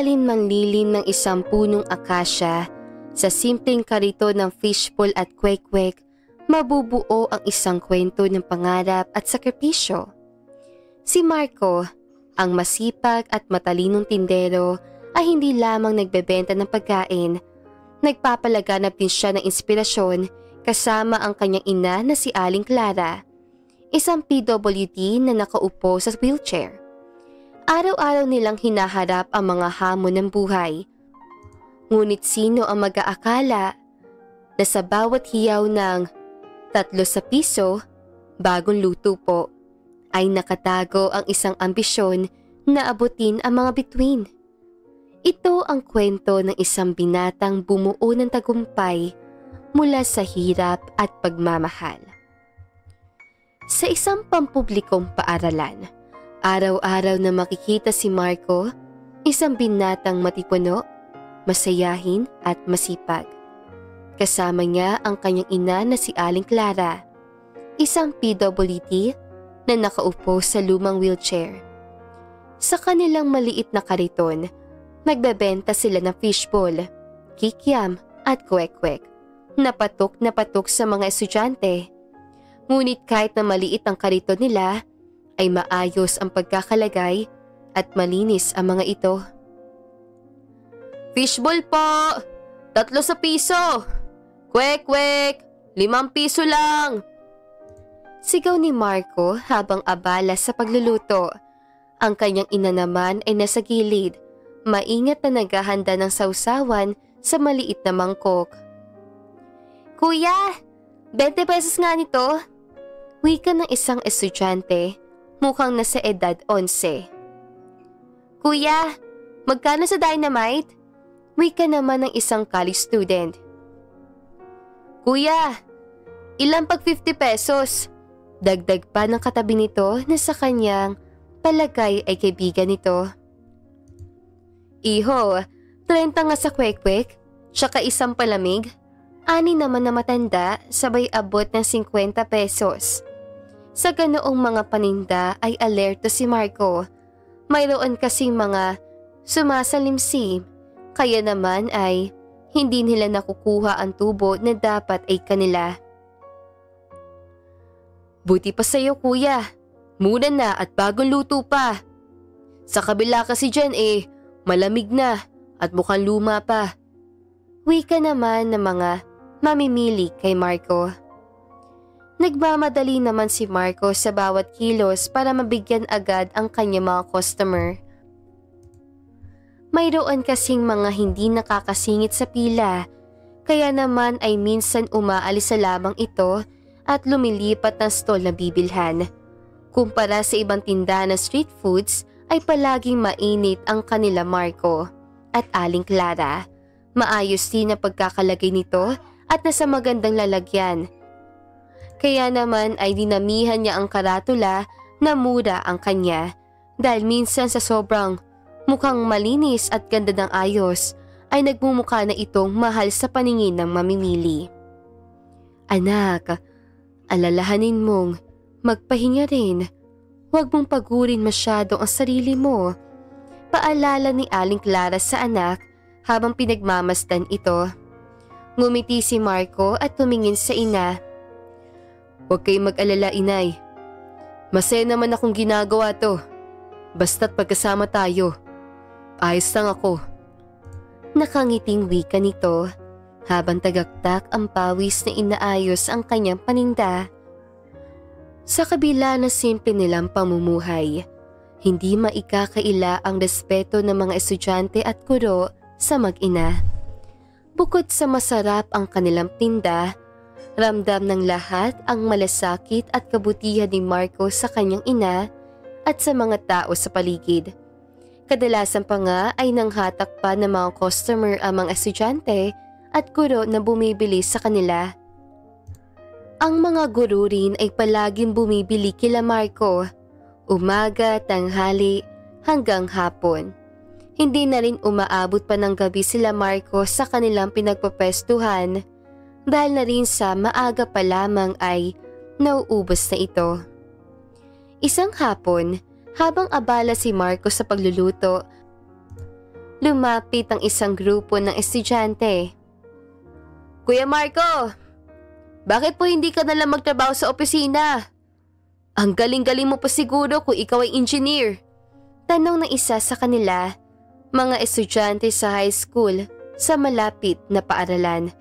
ilalim ng lilim ng isang punong akasya, sa simpleng karito ng fishbowl at kwek-kwek, mabubuo ang isang kwento ng pangarap at sakripisyo. Si Marco, ang masipag at matalinong tindero, ay hindi lamang nagbebenta ng pagkain. Nagpapalaganap din siya ng inspirasyon kasama ang kanyang ina na si Aling Clara, isang PWD na nakaupo sa wheelchair. Araw-araw nilang hinaharap ang mga hamon ng buhay. Ngunit sino ang mag-aakala na sa bawat hiyaw ng 3 sa piso, bagong luto po, ay nakatago ang isang ambisyon na abutin ang mga bituin. Ito ang kwento ng isang binatang bumuo ng tagumpay mula sa hirap at pagmamahal. Sa isang pampublikong paaralan, araw-araw na makikita si Marco, isang binatang matipuno, masayahin at masipag. Kasama niya ang kanyang ina na si Aling Clara, isang PWD na nakaupo sa lumang wheelchair. Sa kanilang maliit na kariton, nagbebenta sila ng fishbowl, kikiam at kwek-kwek na patok sa mga estudyante. Ngunit kahit na maliit ang kariton nila, ay maayos ang pagkakalagay at malinis ang mga ito. Fishbowl po! 3 sa piso! Kwek-kwek! 5 piso lang! Sigaw ni Marco habang abala sa pagluluto. Ang kanyang ina naman ay nasa gilid, maingat na naghahanda ng sausawan sa maliit na mangkok. Kuya! 20 pesos nga nito! Wika ng isang estudyante, mukhang nasa edad 11. Kuya! Magkano sa dynamite? Wika naman ng isang college student. Kuya! Ilang pag 50 pesos? Dagdag pa ng katabi nito na sa kanyang palagay ay kaibigan nito. Iho, 30 nga sa kwek-kwek, tsaka isang palamig. 6 naman na matanda, sabay abot ng 50 pesos. Sa ganoong mga paninda ay alerto si Marco. Mayroon kasing mga sumasalimsim, kaya naman ay hindi nila nakukuha ang tubo na dapat ay kanila. Buti pa sa'yo kuya, mura na at bagong luto pa. Sa kabila kasi dyan malamig na at mukhang luma pa. Wika naman ng mga mamimili kay Marco. Nagmamadali naman si Marco sa bawat kilos para mabigyan agad ang kanyang mga customer. Mayroon kasing mga hindi nakakasingit sa pila, kaya naman ay minsan umaalis sa lamang ito at lumilipat ng stall na bibilhan. Kumpara sa ibang tindahan ng street foods ay palaging mainit ang kanila Marco at Aling Clara. Maayos din ang pagkakalagay nito at nasa magandang lalagyan. Kaya naman ay dinamihan niya ang karatula na mura ang kanya dahil minsan sa sobrang mukhang malinis at ganda ng ayos ay nagmumukha na itong mahal sa paningin ng mamimili. Anak, alalahanin mong magpahinga rin. Huwag mong pagurin masyado ang sarili mo. Paalala ni Aling Clara sa anak habang pinagmamasdan ito. Ngumiti si Marco at tumingin sa ina. Huwag kayong mag-alala, inay. Masaya naman akong ginagawa to. Basta't pagkasama tayo. Ayos lang ako. Nakangiting wika nito habang tagaktak ang pawis na inaayos ang kanyang paninda. Sa kabila na simple nilang pamumuhay, hindi maikakaila ang respeto ng mga estudyante at guro sa mag-ina. Bukod sa masarap ang kanilang tinda, ramdam ng lahat ang malasakit at kabutihan ni Marco sa kanyang ina at sa mga tao sa paligid. Kadalasan pa nga ay nanghatak pa ng mga customer ang mga estudyante at guro na bumibili sa kanila. Ang mga guro rin ay palaging bumibili kila Marco, umaga, tanghali, hanggang hapon. Hindi na rin umaabot pa ng gabi sila Marco sa kanilang pinagpapestuhan dahil na rin sa maaga pa lamang ay nauubos na ito. Isang hapon, habang abala si Marco sa pagluluto, lumapit ang isang grupo ng estudyante. Kuya Marco, bakit po hindi ka nalang magtrabaho sa opisina? Ang galing-galing mo pa siguro kung ikaw ay engineer. Tanong ng isa sa kanila, mga estudyante sa high school sa malapit na paaralan.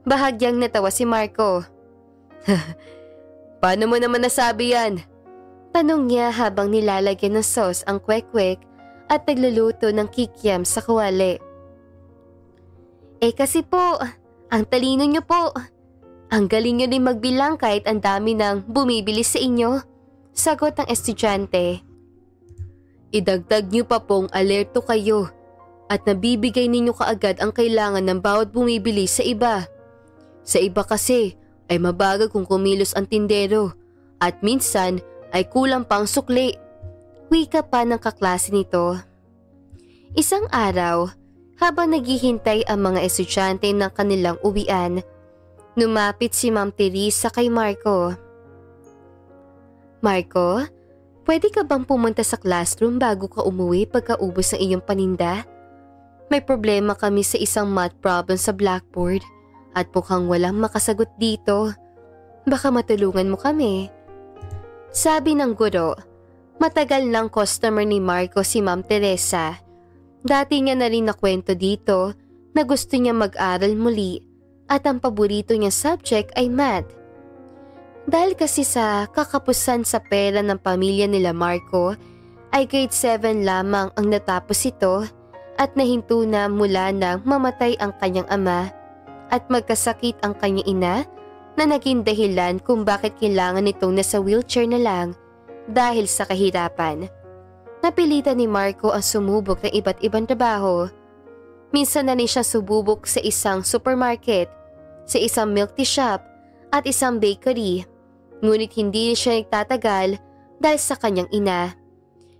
Bahagyang natawa si Marco. Paano mo naman nasabi yan? Tanong niya habang nilalagyan ng sauce ang kwek-kwek at nagluluto ng kikiam sa kawali. Kasi po, ang talino niyo po. Ang galing niyo din magbilang kahit ang dami ng bumibili sa inyo. Sagot ng estudyante. Idagdag niyo pa pong alerto kayo at nabibigay ninyo kaagad ang kailangan ng bawat bumibili sa iba. Sa iba kasi ay mabagal kung kumilos ang tindero at minsan ay kulang pang sukli. Wika pa ng kaklase nito. Isang araw, habang naghihintay ang mga estudyante ng kanilang uwian, lumapit si Ma'am Teresa kay Marco. Marco, pwede ka bang pumunta sa classroom bago ka umuwi pagkaubos ng iyong paninda? May problema kami sa isang math problem sa blackboard at mukhang walang makasagot dito. Baka matulungan mo kami. Sabi ng guro, matagal ng customer ni Marco si Ma'am Teresa. Dati niya na rin nakwento dito na gusto niya mag-aral muli at ang paborito niyang subject ay math. Dahil kasi sa kakapusan sa pera ng pamilya nila Marco, ay grade 7 lamang ang natapos ito at nahinto na mula nang mamatay ang kanyang ama at magkasakit ang kanyang ina na naging dahilan kung bakit kailangan nitong nasa wheelchair na lang dahil sa kahirapan. Napilitan ni Marco ang sumubok ng iba't ibang trabaho. Minsan na rin siya sububok sa isang supermarket, sa isang milk tea shop at isang bakery. Ngunit hindi siya nagtatagal dahil sa kanyang ina.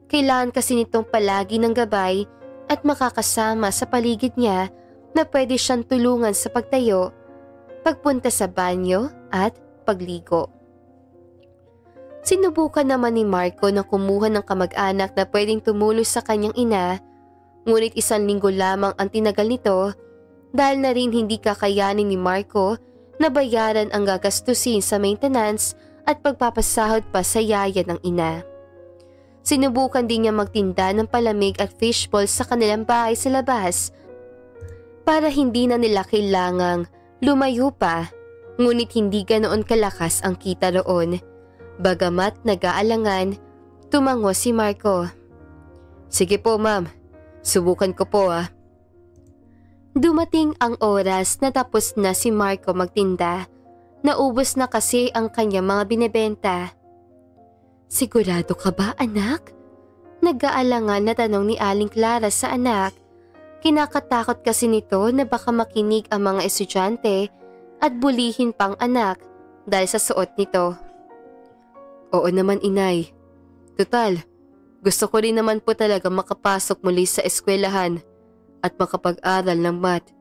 Kailangan kasi nitong palagi ng gabay at makakasama sa paligid niya na pwede siyang tulungan sa pagtayo, pagpunta sa banyo at pagligo. Sinubukan naman ni Marco na kumuha ng kamag-anak na pwedeng tumulong sa kanyang ina, ngunit 1 linggo lamang ang tinagal nito dahil na rin hindi kakayanin ni Marco na bayaran ang gagastusin sa maintenance at pagpapasahod pa sa yaya ng ina. Sinubukan din niya magtinda ng palamig at fishball sa kanilang bahay sa labas para hindi na nila kailangang lumayo pa, ngunit hindi ganoon kalakas ang kita roon. Bagamat nag-aalangan, tumango si Marco. Sige po ma'am, subukan ko po ah. Dumating ang oras na tapos na si Marco magtinda. Naubos na kasi ang kanyang mga binebenta. Sigurado ka ba anak? Nag-aalangan na tanong ni Aling Clara sa anak. Kinakatakot kasi nito na baka makinig ang mga estudyante at bulihin pang anak dahil sa suot nito. Oo naman inay. Total, gusto ko rin naman po talaga makapasok muli sa eskwelahan at makapag-aral ng math.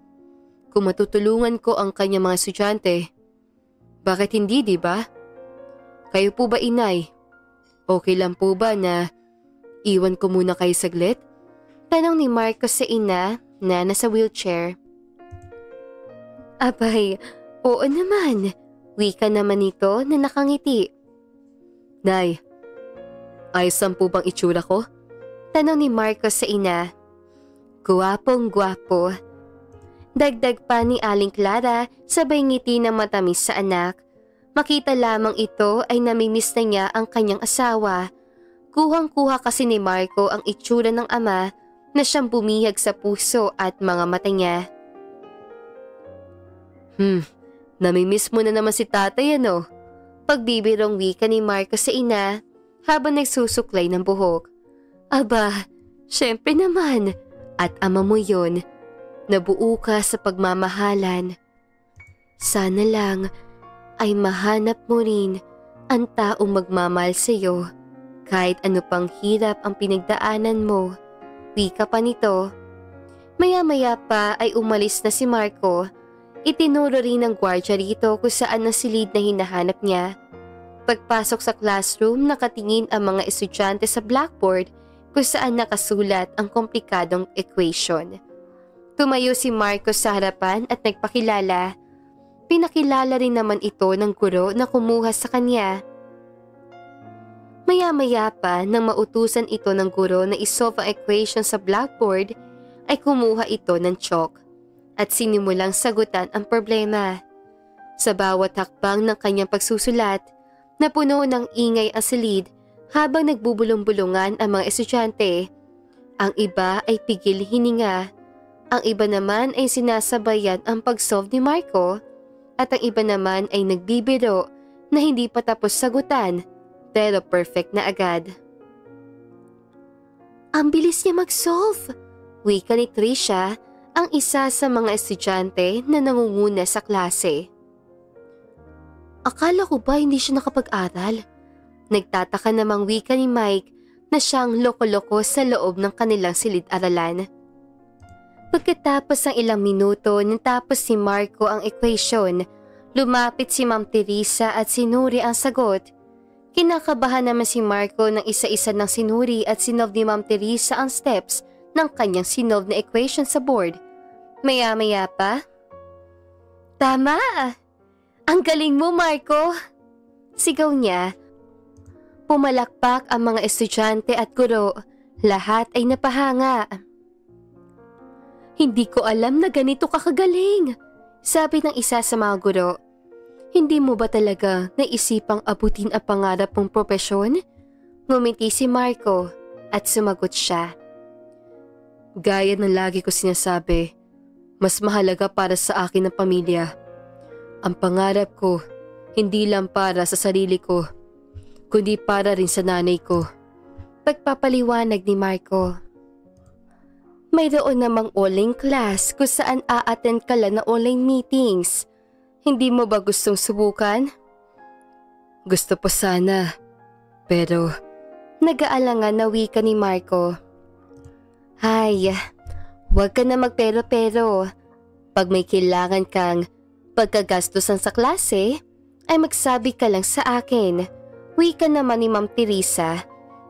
Kung matutulungan ko ang kanyang mga estudyante, bakit hindi, di ba? Kayo po ba inay? Okay lang po ba na iwan ko muna kayo saglit? Tanong ni Marco sa ina na nasa wheelchair. Abay, oo naman. Wika naman ito na nakangiti. Nay, ayos lang po bang itsura ko? Tanong ni Marco sa ina. Guwapong guwapo. Dagdag pa ni Aling Clara sabay ngiti na matamis sa anak. Makita lamang ito ay namimiss na niya ang kanyang asawa. Kuhang-kuha kasi ni Marco ang itsura ng ama na siyang bumihag sa puso at mga mata niya. Namimiss mo na naman si tatay ano? Pagbibirong wika ni Marco sa ina habang nagsusuklay ng buhok. Aba, syempre naman. At ama mo yun. Nabuo ka sa pagmamahalan. Sana lang ay mahanap mo rin ang taong magmamahal sa iyo kahit ano pang hirap ang pinagdaanan mo. Wika pa nito. Maya-maya pa ay umalis na si Marco. Itinuro rin ng gwardiya rito kung saan ang silid na hinahanap niya. Pagpasok sa classroom, nakatingin ang mga estudyante sa blackboard kung saan nakasulat ang komplikadong equation. Tumayo si Marco sa harapan at nagpakilala. Pinakilala rin naman ito ng guro na kumuha sa kanya. Maya-maya pa nang mautusan ito ng guro na isolve ang equation sa blackboard, ay kumuha ito ng chalk at sinimulang sagutan ang problema. Sa bawat hakbang ng kanyang pagsusulat, napuno ng ingay ang silid habang nagbubulong-bulungan ang mga estudyante. Ang iba ay pigil hininga. Ang iba naman ay sinasabayan ang pag-solve ni Marco at ang iba naman ay nagbibiro na hindi pa tapos sagutan pero perfect na agad. Ang bilis niya mag-solve, wika ni Trisha, ang isa sa mga estudyante na nangunguna sa klase. Akala ko ba hindi siya nakapag-aral? Nagtataka namang wika ni Mike na siyang loko-loko sa loob ng kanilang silid-aralan. Pagkatapos ng ilang minuto natapos si Marco ang equation, lumapit si Ma'am Teresa at sinuri ang sagot. Kinakabahan naman si Marco ng isa-isa ng sinuri at sinolve ni Ma'am Teresa ang steps ng kanyang sinolve na equation sa board. Maya-maya pa, "Tama! Ang galing mo, Marco!" Sigaw niya. Pumalakpak ang mga estudyante at guro. Lahat ay napahanga. Hindi ko alam na ganito ka kagaling, sabi ng isa sa mga guro. Hindi mo ba talaga naisipang abutin ang pangarap mong propesyon? Ngumiti si Marco at sumagot siya. Gaya ng lagi ko sinasabi, mas mahalaga para sa akin ang pamilya. Ang pangarap ko, hindi lang para sa sarili ko, kundi para rin sa nanay ko. Pagpapaliwanag ni Marco. Mayroon namang online class kung saan a-attend ka lang na online meetings. Hindi mo ba gustong subukan? Gusto po sana, pero nag-aalangan na wika ni Marco. Hay, huwag ka na magpero-pero. Pag may kailangan kang pagkagastusan sa klase, ay magsabi ka lang sa akin. Wika naman ni Ma'am Teresa.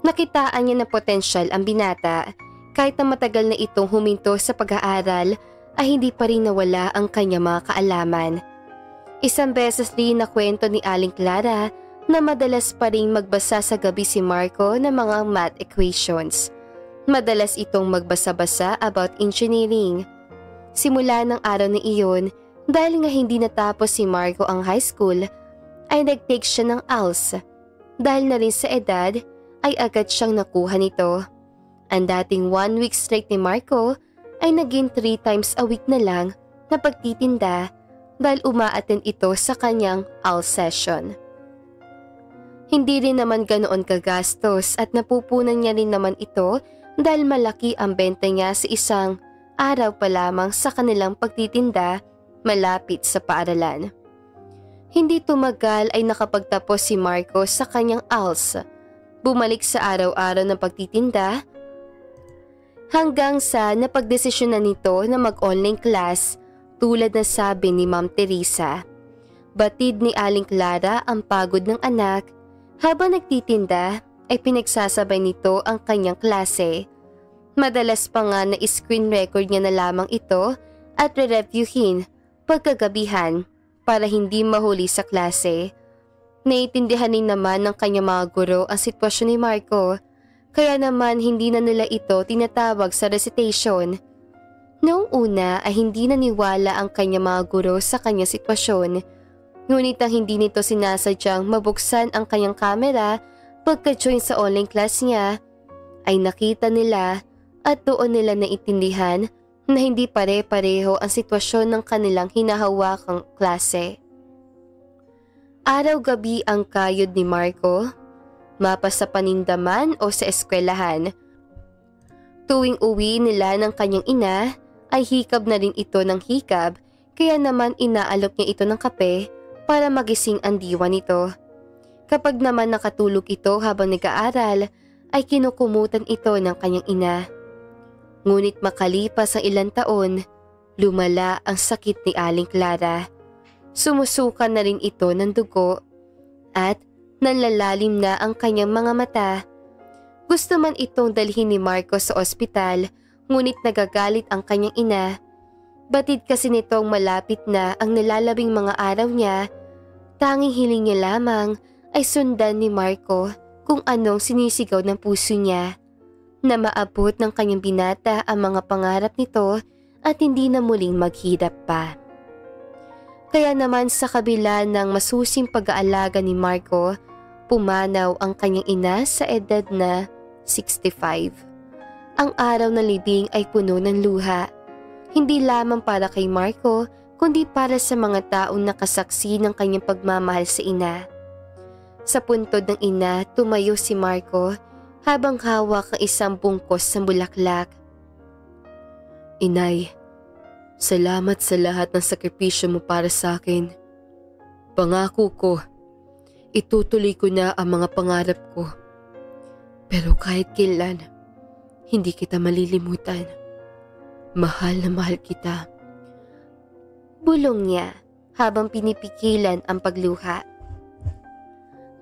Nakitaan niya na potensyal ang binata. Kahit na matagal na itong huminto sa pag-aaral, ay hindi pa rin nawala ang kanyang mga kaalaman. Isang beses rin na kwento ni Aling Clara na madalas pa rin magbasa sa gabi si Marco ng mga math equations. Madalas itong magbasa-basa about engineering. Simula ng araw na iyon, dahil nga hindi natapos si Marco ang high school, ay nag-take siya ng ALS. Dahil na rin sa edad, ay agad siyang nakuha nito. Ang dating 1 week straight ni Marco ay naging 3 times a week na lang na pagtitinda dahil uma-attend ito sa kanyang ALS session. Hindi rin naman ganoon kagastos at napupunan niya rin naman ito dahil malaki ang benta niya sa isang araw pa lamang sa kanilang pagtitinda malapit sa paaralan. Hindi tumagal ay nakapagtapos si Marco sa kanyang ALS. Bumalik sa araw-araw ng pagtitinda hanggang sa napagdesisyonan nito na mag-online class tulad na sabi ni Ma'am Teresa. Batid ni Aling Clara ang pagod ng anak. Habang nagtitinda ay pinagsasabay nito ang kanyang klase. Madalas pa nga na screen record niya na lamang ito at re-reviewin pagkagabihan para hindi mahuli sa klase. Naiintindihan din naman ng kanyang mga guro ang sitwasyon ni Marco, kaya naman hindi na nila ito tinatawag sa recitation. Noong una ay hindi naniwala ang kanyang mga guro sa kanyang sitwasyon, ngunit ang hindi nito sinasadyang mabuksan ang kanyang kamera pagka-join sa online class niya, ay nakita nila at doon nila naiintindihan na hindi pare-pareho ang sitwasyon ng kanilang hinahawakang klase. Araw-gabi ang kayod ni Marco, mapa sa panindaman o sa eskwelahan. Tuwing uwi nila ng kanyang ina ay hikab na rin ito ng hikab, kaya naman inaalok niya ito ng kape para magising ang diwa nito. Kapag naman nakatulog ito habang nag-aaral ay kinukumutan ito ng kanyang ina. Ngunit makalipas ang ilang taon, lumala ang sakit ni Aling Clara. Sumusuka na rin ito ng dugo at nanlalalim na ang kanyang mga mata. Gusto man itong dalhin ni Marco sa ospital, ngunit nagagalit ang kanyang ina. Batid kasi nitong malapit na ang nalalabing mga araw niya, tanging hiling niya lamang ay sundan ni Marco kung anong sinisigaw ng puso niya, na maabot ng kanyang binata ang mga pangarap nito at hindi na muling maghirap pa. Kaya naman sa kabila ng masusing pag-aalaga ni Marco, pumanaw ang kanyang ina sa edad na 65. Ang araw ng libing ay puno ng luha, hindi lamang para kay Marco kundi para sa mga taong nakasaksi ng kanyang pagmamahal sa ina. Sa puntod ng ina, tumayo si Marco habang hawak ang isang bungkos ng bulaklak. "Inay, salamat sa lahat ng sakripisyo mo para sa akin. Pangako ko, itutuloy ko na ang mga pangarap ko. Pero kahit kailan, hindi kita malilimutan. Mahal na mahal kita." Bulong niya habang pinipigilan ang pagluha.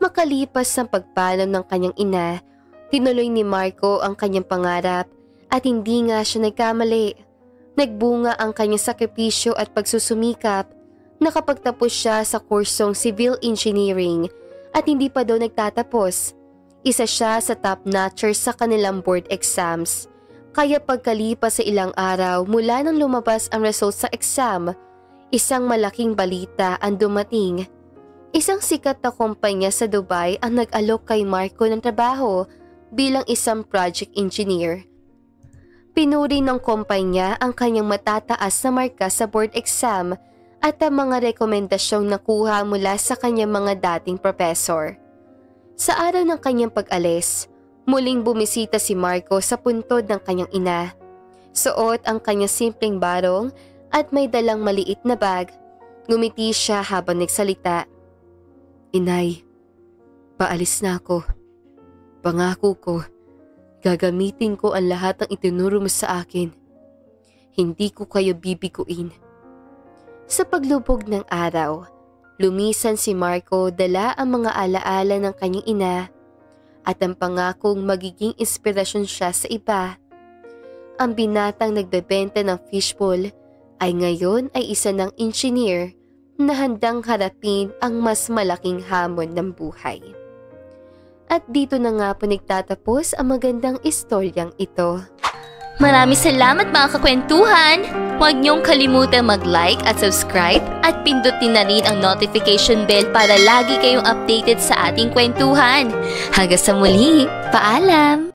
Makalipas ang pagpanaw ng kanyang ina, tinuloy ni Marco ang kanyang pangarap at hindi nga siya nagkamali. Nagbunga ang kanyang sakripisyo at pagsusumikap. Nakapagtapos siya sa kursong Civil Engineering at hindi pa daw nagtatapos. Isa siya sa top-notchers sa kanilang board exams. Kaya pagkalipas sa ilang araw mula nang lumabas ang results sa exam, isang malaking balita ang dumating. Isang sikat na kumpanya sa Dubai ang nag-alok kay Marco ng trabaho bilang isang project engineer. Pinuri ng kumpanya ang kanyang matataas na marka sa board exam at ang mga rekomendasyong nakuha mula sa kanyang mga dating professor. Sa araw ng kanyang pag-alis, muling bumisita si Marco sa puntod ng kanyang ina. Suot ang kanyang simpleng barong at may dalang maliit na bag. Ngumiti siya habang nagsalita. "Inay, paalis na ako. Pangako ko, gagamitin ko ang lahat ng itinuro mo sa akin. Hindi ko kayo bibiguin." Sa paglubog ng araw, lumisan si Marco dala ang mga alaala ng kanyang ina at ang pangakong magiging inspirasyon siya sa iba. Ang binatang nagbebenta ng fishbowl ay ngayon ay isa ng engineer na handang harapin ang mas malaking hamon ng buhay. At dito na nga po nagtatapos ang magandang istoryang ito. Maraming salamat mga kakwentuhan! Huwag niyong kalimutan mag-like at subscribe at pindutin na rin ang notification bell para lagi kayong updated sa ating kwentuhan. Hanggang sa muli, paalam!